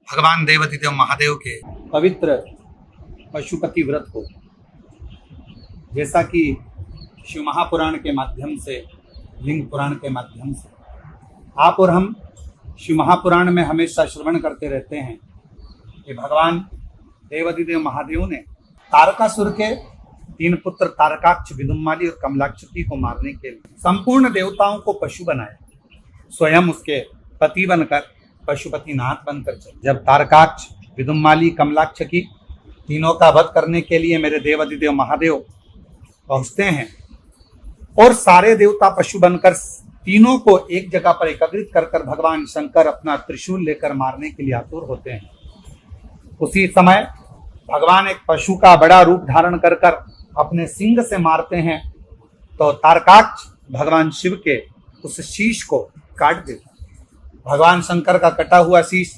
भगवान देवाधिदेव महादेव के पवित्र पशुपति व्रत को, जैसा कि शिव महापुराण के माध्यम से, लिंग पुराण के माध्यम से आप और हम शिव महापुराण में हमेशा श्रवण करते रहते हैं कि भगवान देवाधिदेव महादेव ने तारकासुर के 3 पुत्र तारकाक्ष, विदुम्माली और कमलाक्षकी को मारने के लिए संपूर्ण देवताओं को पशु बनाया, स्वयं उसके पति बनकर पशुपतिनाथ बनकर चले। जब तारकाक्ष, विदुम्माली, कमलाक्षकी तीनों का वध करने के लिए मेरे देवाधिदेव महादेव पहुंचते हैं और सारे देवता पशु बनकर तीनों को एक जगह पर एकत्रित कर भगवान शंकर अपना त्रिशूल लेकर मारने के लिए आतुर होते हैं। उसी समय भगवान एक पशु का बड़ा रूप धारण कर अपने सिंग से मारते हैं तो तारकाक्ष भगवान शिव के उस शीश को काट देता। भगवान शंकर का कटा हुआ शीश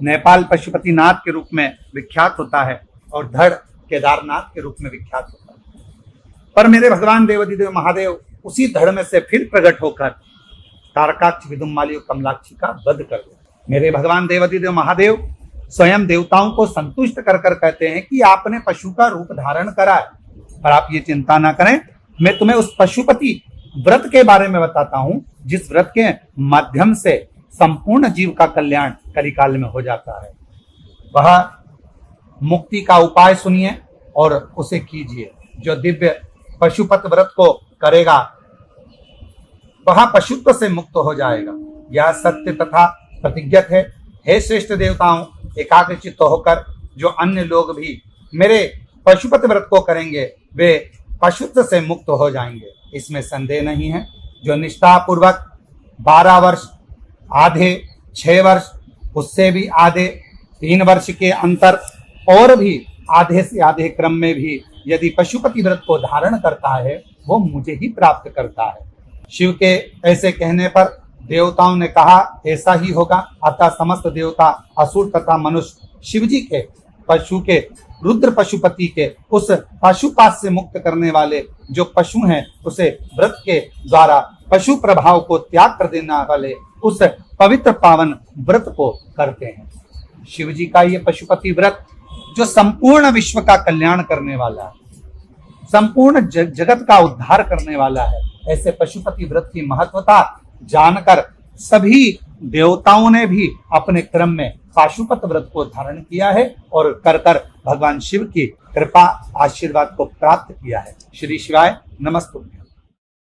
नेपाल पशुपतिनाथ के रूप में विख्यात होता है और धड़ केदारनाथ के रूप में विख्यात होता है। पर मेरे भगवान देवाधिदेव महादेव उसी धड़ में से फिर प्रकट होकर तारकाक्ष, विदुम्माली और कमलाक्षी का वध कर देते। मेरे भगवान देवाधिदेव महादेव स्वयं देवताओं को संतुष्ट कर कहते हैं कि आपने पशु का रूप धारण करा है, पर आप ये चिंता ना करें, मैं तुम्हें उस पशुपति व्रत के बारे में बताता हूं, जिस व्रत के माध्यम से संपूर्ण जीव का कल्याण कलिकाल में हो जाता है। वह मुक्ति का उपाय सुनिए और उसे कीजिए। जो दिव्य पशुपत व्रत को करेगा वह पशुत्व से मुक्त हो जाएगा। यह सत्य तथा प्रतिज्ञत है। हे श्रेष्ठ देवताओं, एकाग्रचित्त होकर जो अन्य लोग भी मेरे पशुपत व्रत को करेंगे वे पशुत्व से मुक्त हो जाएंगे, इसमें संदेह नहीं है। जो निष्ठा पूर्वक 12 वर्ष, आधे 6 वर्ष, उससे भी आधे 3 वर्ष के अंतर और भी आधे से आधे क्रम में भी यदि पशुपति व्रत को धारण करता है वो मुझे ही प्राप्त करता है। शिव के ऐसे कहने पर देवताओं ने कहा ऐसा ही होगा। अतः समस्त देवता, असुर तथा मनुष्य शिव जी के पशु के, रुद्र पशुपति के उस पशुपात से मुक्त करने वाले जो पशु हैं उसे व्रत के द्वारा पशु प्रभाव को त्याग कर देने वाले उस पवित्र पावन व्रत को करते हैं। शिव जी का ये पशुपति व्रत जो संपूर्ण विश्व का कल्याण करने वाला है, संपूर्ण जगत का उद्धार करने वाला है, ऐसे पशुपति व्रत की महत्वता जानकर सभी देवताओं ने भी अपने क्रम में पाशुपत व्रत को धारण किया है और कर भगवान शिव की कृपा आशीर्वाद को प्राप्त किया है। श्री शिवाय नमस्तुभ्यं।